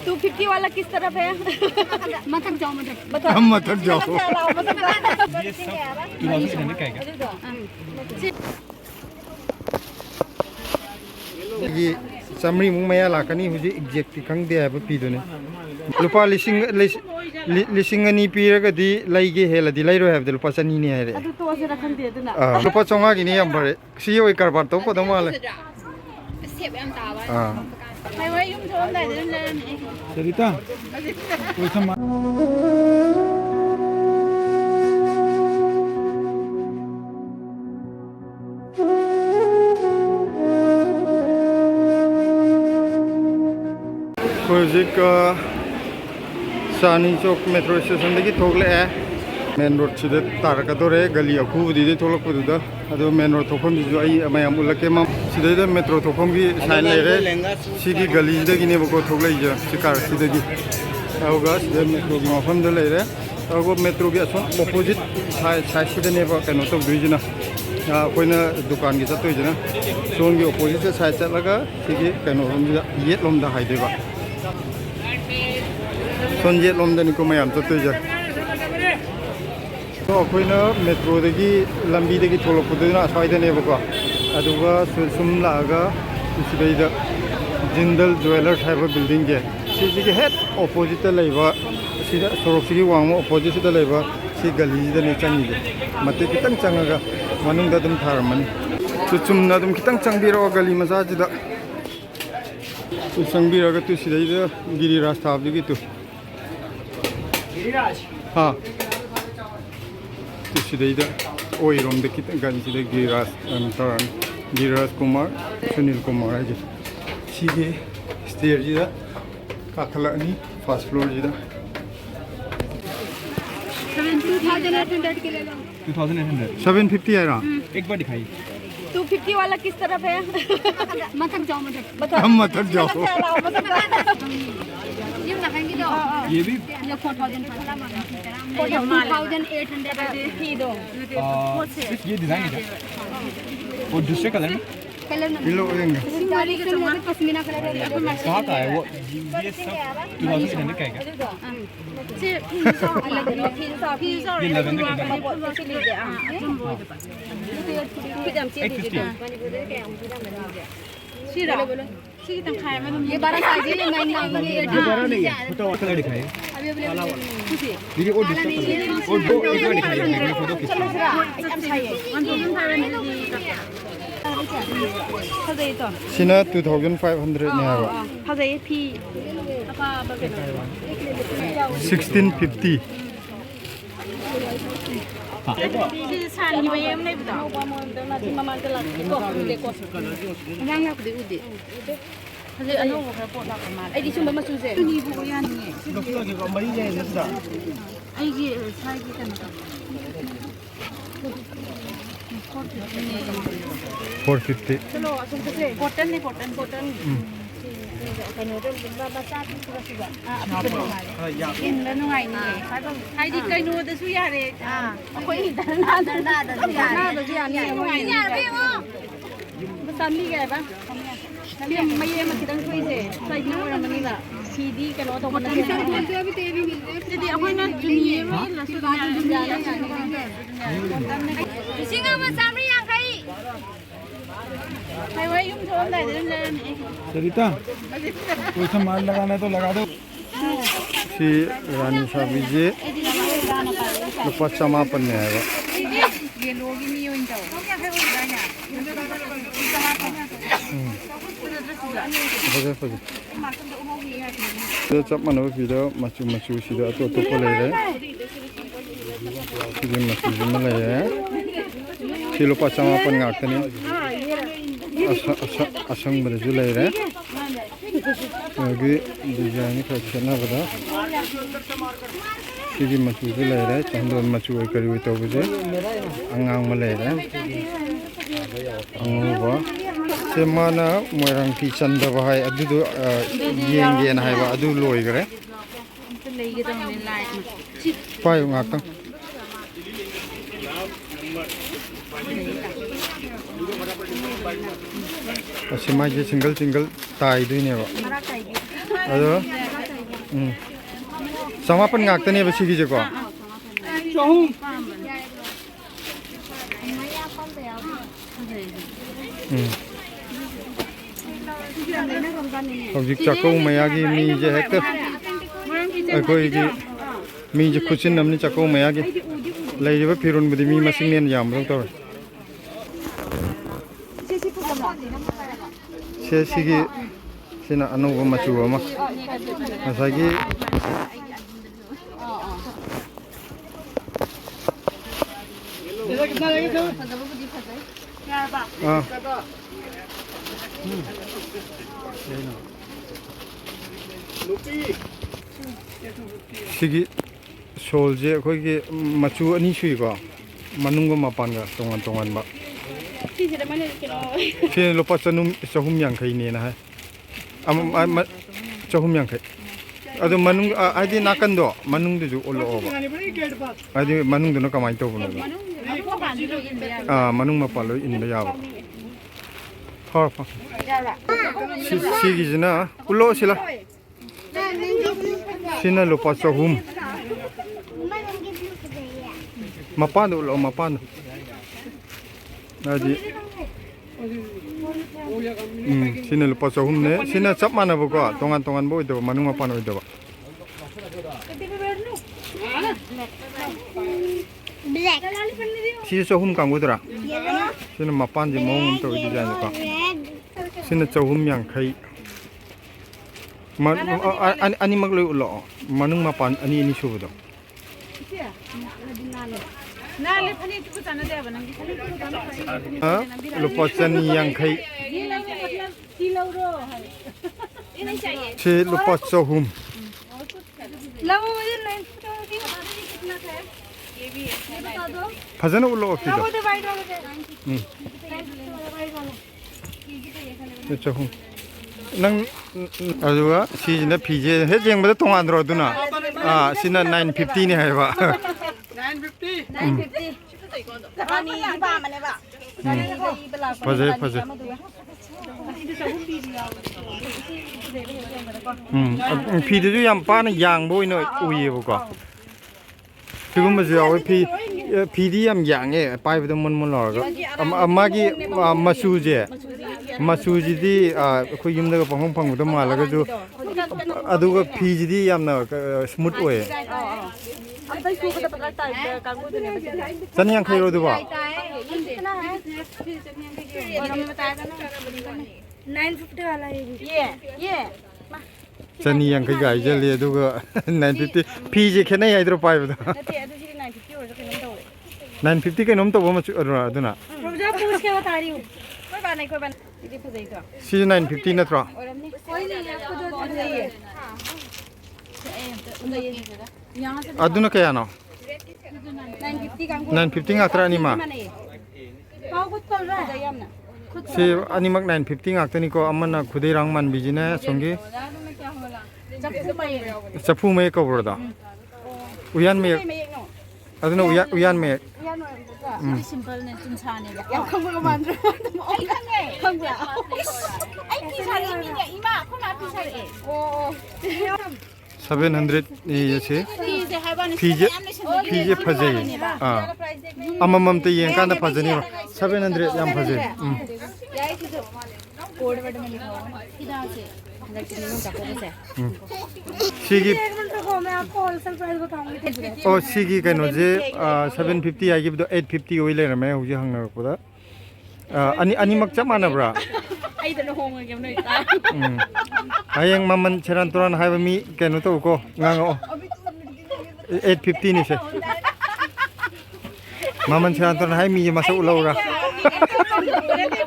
250 वाला किस तरफ है? मथक जाओ हम मत जाओ ये समरी मुंग मया लाकनी हुजी एग्जैक्ट खंगदे है पीदुने लुपा लिसिंग अनि पीरगदी लैगे हेलदी लैरो हैबदे लुपा चनी ने है अदु तो से रखंदे दुना लुपा चोंगा गिनी यम बरे सी ओय कारबार तो पदम वाले सेब यम तावा हाय वे युम जोम दे ने सरिता कोई समा Project Sani Chowk Metro Station dagi thogle main road chide tarakadore gali akhu dide tholok pududa ado main road thokom ju ai amayam ulake ma sidai metro thokom gi sign lere sigi gali dagi ne bako thogle ja sikar sidagi auga sidai metro gi mafam de lere auga metro gi ason opposite side side ne ba kano tok duijina koina dukan gi satoi jina son gi opposite side chalaga sigi kano rom ji yet lom da haide ba sonjet lom da ni ko mayam satoi ja तो अखोइना metro दगी लंबी दगी थोलपुदना साइदने बको अदुगा सुम लागा सिदैदा Jindal jewellers हाइबा building के सिजिगे head opposite Laiba सिदा सोरोक्सिगी वांगो opposite सिदा लाइबा सि गली दने चंगी मते कितंग चंगागा मनुंग दम थारमन चुचुमना दम कितंग चंगबिरो गली मजा जिदा चंगबिरगा तु सिदैदा गिरिराज थाबदिगी तु गिरिराज हां तो सीधा ओई रोम दे कितने गाड़ी सीधे गिरिराज कुमार सुनील कुमार है जी सीधे स्टेयर जी दा काखला नहीं फर्स्ट फ्लोर जी दा 2800 के ले लो 2800 750 है ना एक बार दिखाई 250 वाला किस तरफ है? मथक जाओ हम मत जाओ ये भी 4800 थी दो सिर्फ ये डिजाइन है और दूसरे कलर में किलो लेंगे पश्मीना कलर कहाँ का है वो ये सब 2800 का है ये 12 साइज है महंगा ये 12 नहीं है फोटो कलर दिखाए देखिए और दूसरा कलर और दो एक बार दिखाइए मैं फोटो खींच सिना 2500 ने है 1650 anouba khara pot la kama ai di sumba machu se ni bu ya ni doctor के मरी जाए जैसा ai gi sai gi kan 450 चलो असम से कॉटन ने कॉटन कनो तो बच्चा की सुगा इन ल नुंगाई नि हाय दी कइनो दसु यारे अखोई दरना दसु यानी नुंगाई नि यारे वो बसाली गए बा ये मये म खिदंग सोइसे साइड न ओरा मनीला सीडी कनो तो कॉटन से भी तेरी मिल रहे दीदी अखोई ना जुनी में लसु जाना सिंगा में सामरी यांखाई हाय वे युम जोम दे ने सरिता कोई सामान लगाना है तो लगा दो सी रानी साहब जी लुपा चमापन ने है ये लोग ही नहीं होइन जाओ तो चप मन वीडियो मचू मचू सीधा तो को ले रहे सीधे मचू में ले रहे kilo 55 ngakani asang bade ju lai re agi design ka chana bada sigi machu ju lai re chandon machu oi kari oi to buje angang ma lai re anouba se mana moirang ki chanda ba hai adu do yeng gen hai ba adu loi gare lei ge tong ne lai pai ngak tang single single ताई दुई ने अदो ꯆꯃꯥꯄꯟ ꯉꯥꯛꯇꯅꯦꯕ ꯁꯤꯒꯤꯁꯦꯀꯣ ꯍꯧꯖꯤꯛ ꯆꯥꯛꯀꯧ ꯃꯌꯥꯒꯤ ꯃꯤꯁꯦ ꯍꯦꯛꯇ ꯑꯩꯈꯣꯏꯒꯤ ꯃꯤꯁꯦ ꯈꯨꯠꯆꯤꯟꯅꯕꯅꯤ ꯆꯥꯛꯀꯧ ꯃꯌꯥꯒꯤ ꯂꯩꯔꯤꯕ ꯐꯤꯔꯣꯟꯕꯨꯗꯤ ꯃꯤ ꯃꯁꯤꯡ ꯍꯦꯟꯅ ꯌꯥꯝꯕꯗꯧ ꯇꯧꯋꯦ ꯁꯤꯒꯤ ꯁꯤꯅ ꯑꯅꯧꯕ ꯃꯆꯨ ꯑꯃ ꯉꯁꯥꯏꯒꯤ 시기 솔제 거기 마추 아니 수이고 만능과 마판가 동안 봐. 시 로파 조금 양카이네나 하. 아마 조금 양카이. 아도 만능 아이디 나간도 만능도 주 올라오고. 아이디 만능도는 가만히 또 보는 거. 아 만능 마판로 인도 야고. 퍼퍼. 시기지나 올라오시라. Sina lupa sohum. Mapan ulo mapan. Jadi. Sina lupa sohum ne. Sina cap mana buka? Tongan bu itu manung mapan itu pak. Sina sohum kamu tu lah. Sina mapan je mau untuk itu jangan pak. Sina sohum yang kai. Ani magloy ulo manung mapan ani subudo lupa chani yang khai si lupa sohum phajana ulo kido sohum nang aduga sina phije he jengba tongan ro duna sina 950 ne hai ba 950 ani ba mane ba phaje phide ju yam pa na yang boi no uye bo ko sigum ma jaw phidi yam yang e pai ba mon lo ga amagi masujidi akhoi yumda ga pangong pangda malaga ju aduga phijidi yamna smooth oye chani yang khairo du ba 950 wala ye chani yang khai ga je le aduga 950 phije khenai ai dro pai ba 950 ke nom to ba ma aduna roja push ke bata rahi hu koi ba idi phajai to si 950 na tra koi nahi aduna kaya no 950 ngatra ni ma si animak 950 ngakta ni ko amana khudai rang man bijine songi chapu me ko broda uyan me aduna uyan me simple ne chuncha ne ya khangba ga man ai khange khangba ai ti sari ni ya ima khona ti sari o 700 ये से फीजे फजे अममम ते यें कांदा फजनी 700 याम फजे सिगी ओ सिगी कनो जे 750 आइ गिबदो 850 ओइ लेर मे हुजे हंग नरपदा अनि मक च मानब्रा ai da hong ge noi ta ayang maman cheran toran hai ba mi keno to ko ngango 850 ni se maman cheran toran hai mi ma so lo ra de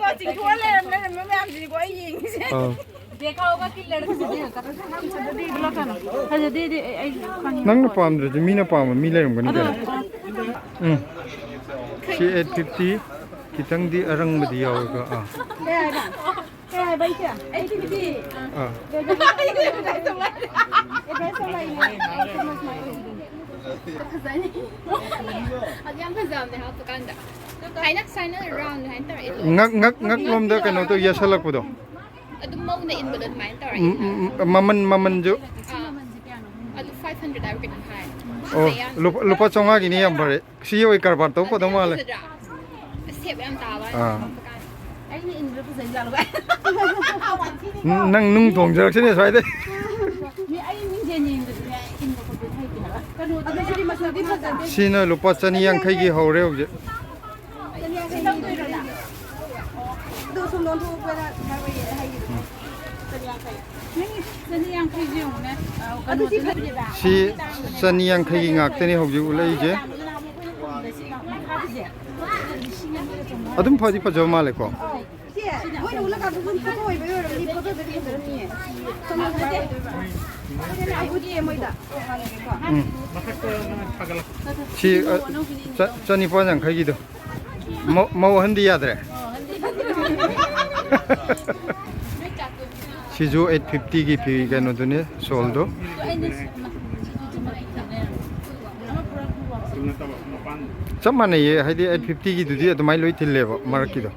ko jing thua le me am ji ko ai ying se देखा होगा कि लड़के से देखा कर दे दिला का ना हां दे आई नंग पाम दे मी ना पाम मी ले रम गनी के सी 850 kitang di arang madiyaw ka eh bai kya 850 ngak lom da kano to yasalak pudo maman jo 600 I can high. Oh, lupa chonga gini am bare. Si oi karbar to ko dama le. Step am ta ba. Ai ni in lu pazai ja lo ba. Nang nung thong jer sine sai de. Ni ai min je ni in ko ko thai ki na. Kanu adu si ma sa di pazan. Sina lupa chani yang khai gi hore hoje. Do sum don thu pa na hai hai ni. Sani yang khai ji hu ne. Kanu Si chani yang khai gi ngak te ni hoje ulai je. Adum phadi pa jo male ko. Si chani pa yang khai gi do. Mau handi yadre. Si jo 850 gi phi ga no dune sol do. Chamane ye haidi 850 gi dudi adumai loi thille ba marak ki do.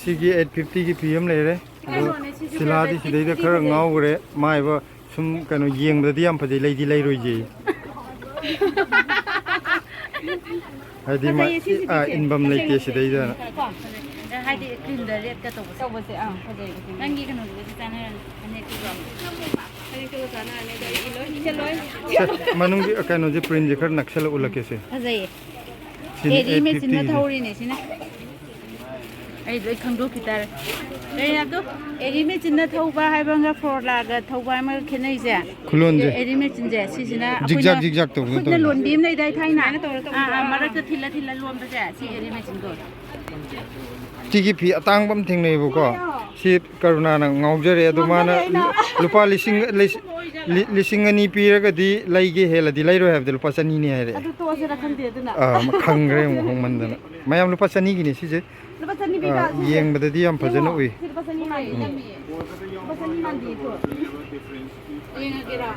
Sigi 850 gi PM le re. Sila di sidai da khar ngau re mai ba sum kanu yeng da diam phadi lei di lei roi ji. Haidi ma inbam lei te sidai da. Haidi cream da red ka to ba se phadi nangi kanu di sana ane ki ba. Manung di kanu ji print je khar nakshala ulake se. Azai. Eri me chinna thauri ne sina. Ai loi khangdo kitar. Ai na do eri me chinna thauba hai banga for la ga thauba ma khenai je. Khulon je. Eri me chin je si sina. Zigzag to to. Khudna lon bim nei dai thai na. Marak ka thilla lom ba je si eri me chin go. Tigi phi atang bam thing nei bu ko. Si karuna na ngaujare adu mana lupa lising ani pira ga di laige hela di lairo have the lupa sani ni hai re. Adu to asara khande duna. Khangre mo hong mandana. Mayam lupa sani gi ni si je. Lupa sani bi ga. Yeng bada di am phajana ui. Lupa sani mai nami. Lupa sani man di to. Yeng gira.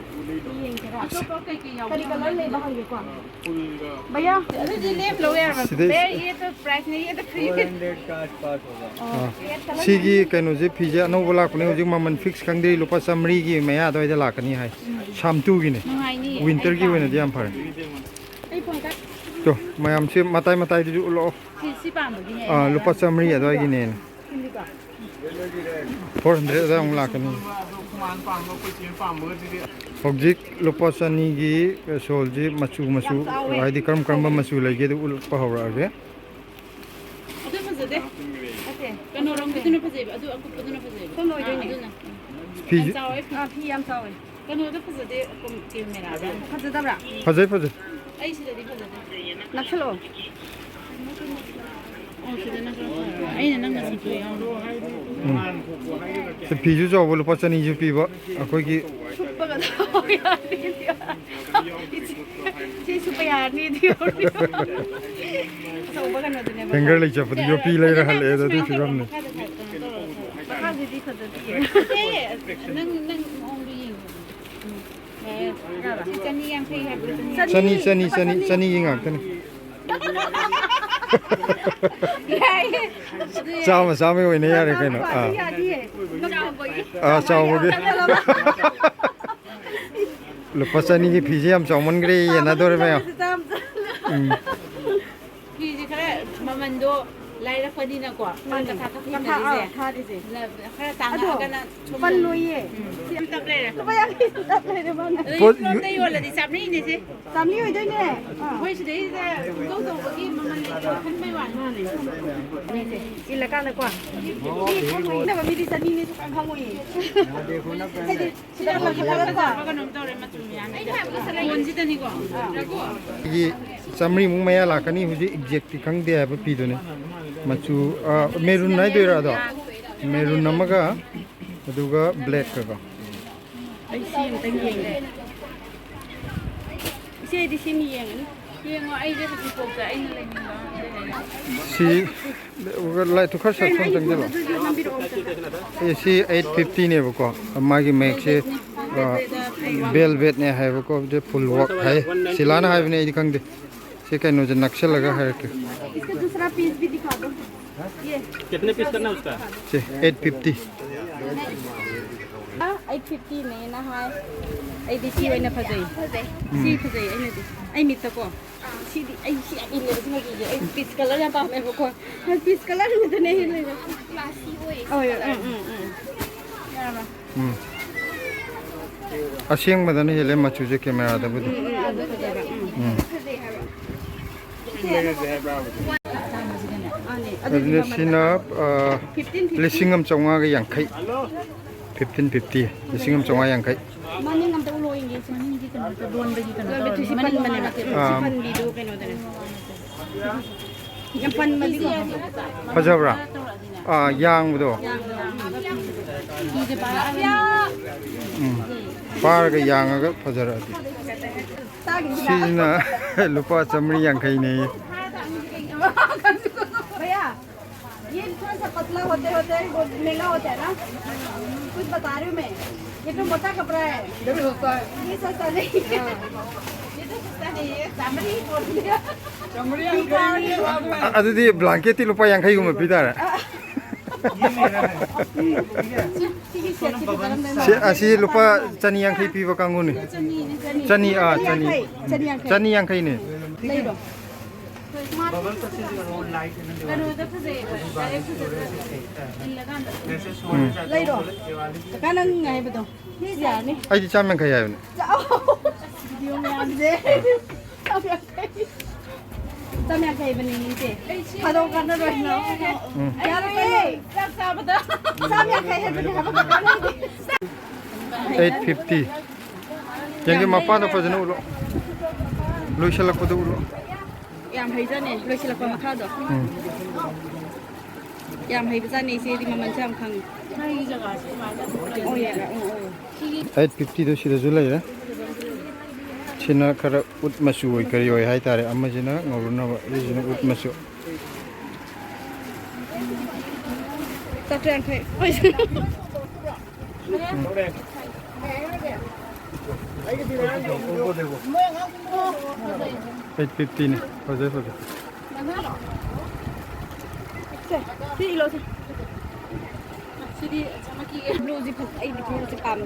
Yeng gira. To ko kai ki yaw. Kali color le ba hai ko. Bhaiya adu ji name lo yaar. Be ye to price nahi ye to free. 400 का आसपास होगा. Sigi kanu je phija no bola kone hoji maman fix khangdei lupa samri gi maya doi da lakani hai. Shamtu gi ne. Winter gi wena diam phare. Ai phone ka. To mayam se matai di ulo. Si pam gi ne. Lupa samri adoi gi ne. 400 da ong lakani. Hojik lupa sani gi solji machu ai di karam machu lagi du ulpa hawra ge. Adu phajade. Ate kanu rong gi tunu phajai adu aku paduna phajai. Kono oi ni. Phi am sawe. Kanu adu phajade kom camera ra. Phajada bra. Phajai. Ai sidadi phajade. Nakshalo. Ai nang na situ yaw. Se phiju jo bol pa chani ju pi ba akoi gi Suppaga thaw ya ni dia. Che supaya ni dia. So baga na dune. finger lai chap yo pi lai ra hal e da di firam ne. Baga di khadati. Nang ong bi yin. Chani yang khai hai. Chani gi ngak tane. Sama oi ne yare kai no. Chao bo gi. Lupa chani gi phiji am chawman gre ye na dore me. Phiji khare mamando lai ra phadi na ko. Man ka tha di se. Khare tang ga na pan loi ye. Sim tap le. Lupa ya tap le de man. Dei yo la di samni ni se. Samni oi dai ne. Hoi se dei da go go gi maman le khan mai wan ha ne. Ni se. Ila ka na kwa. Ni khan moi na ba mi di sani ni kan khang moi. देखो ना Sila ka ba ka nom to re ma tu ya ne. Ai mon ji ta ni ko. Gi samri mung maya lakani huji exact khang de ba pi do ne. Machu merun nai do ra da. Merun namaga aduga black ka. Ai sim tang yeng de. Se di sim yeng. Yeng ai de ti ko ka ai na le ni ba. Si lai to khar sat tang de lo. Si 850 ne ba ko magi make se velvet ne hai ba ko de full work hai silana hai ne di khang de se kai no je nakshal laga hai ke इसका दूसरा piece भी दिखा दो ये कितने piece करना है उसका? 850 850 này na hai ai đi chi ai na phải gì chi phải gì ai này ai mít tao co chi đi ai chi ai này cái gì ai peach color ya pa me ko peach color này तो नहीं है classy oi ya ba Asyang madani hele machuje camera da budi Sina lisingam chonga ga yangkai 1550 lisingam chonga yangkai Mani ngam ta ulo ingi mani di kan ta don bagi kan ta sipan mani na sipan di do kan odana Yapan mali ko Pajabra yang budo Ide ba ya par ga yang ga pajara ati Sina lupa chamri yangkai ne भैया ये थोड़ा सा पतला होते होते महंगा होता है ना कुछ बता रही हूँ मैं ये तो मोटा कपड़ा है ये सस्ता नहीं ये तो सस्ता नहीं है चमड़ी बोल दिया adudi blanket ti lupa yangkai guma pidara si lupa chani yangkai piwa kangu ni chani chani yangkai ni नहीं दो lấy đồ cái nó ngày bây giờ giờ đi ai di cham yangkai ya ni điều này dễ tao mẹ thầy bên này gì mà đâu cần nó rồi nó ya đi sao bây giờ sao mẹ thầy bên này không có cái 850 yang mapa da pajana ulo loisala ko da ulo yam hay ra này lôi chỉ là con mặc được yam hay ra này xe đi mà mình xem khăng ôi ya 850 do sida zulai ra china kara ut masu oi kari oi hai tare amma jina ngoruna ba jina ut masu ta trang thấy ôi 850 ni fajar đi lo đi đi sama ki blue zip ai di blue zip pam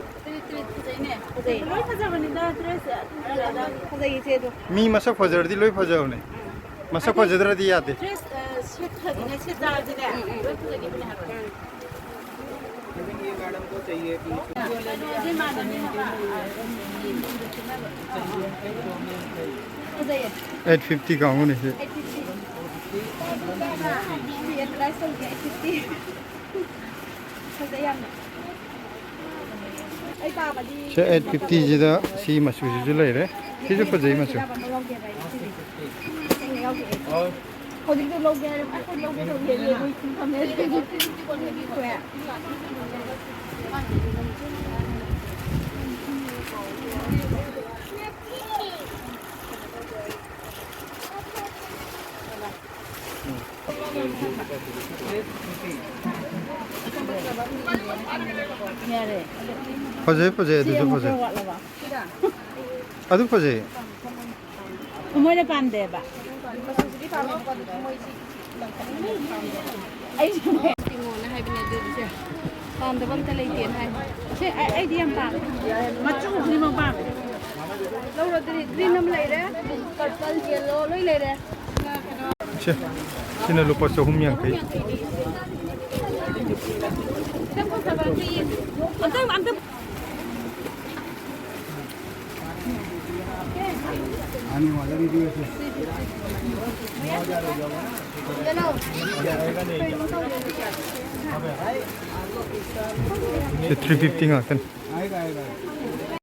cái này lối fajar bani da dress fajar ये से तो mi masak fajar di loi fajar ne masak fajar di yate dress set खरीदने ने set डाल दे लối fajar की बने हर ये madam को चाहिए कि ये मैडम ने 850 ka ngu ni se ये प्राइस हो गया 850 fajar yang ai pa ba di se 850 ji da si masu zulai re si ju fajar masu Hồi đi lâu ghê, không lâu ghê đâu ghê ghê vui không nghe ghê khỏe. Nghe đây. fajar du fajar adu fajar Umur depan deh, Pak. Ai Timur na hai bên này được chưa? Còn tôi vẫn lấy tiền hay. Chứ ai đi ăn bạc? Mà chú đi mà bạc. Lâu rồi đi năm lấy đấy. Còn con tiền lô lấy lấy đấy. che sina lupa sohum yangkai Tem kau sabar ni. Antum. आने वाला video से se 350 nga kan आएगा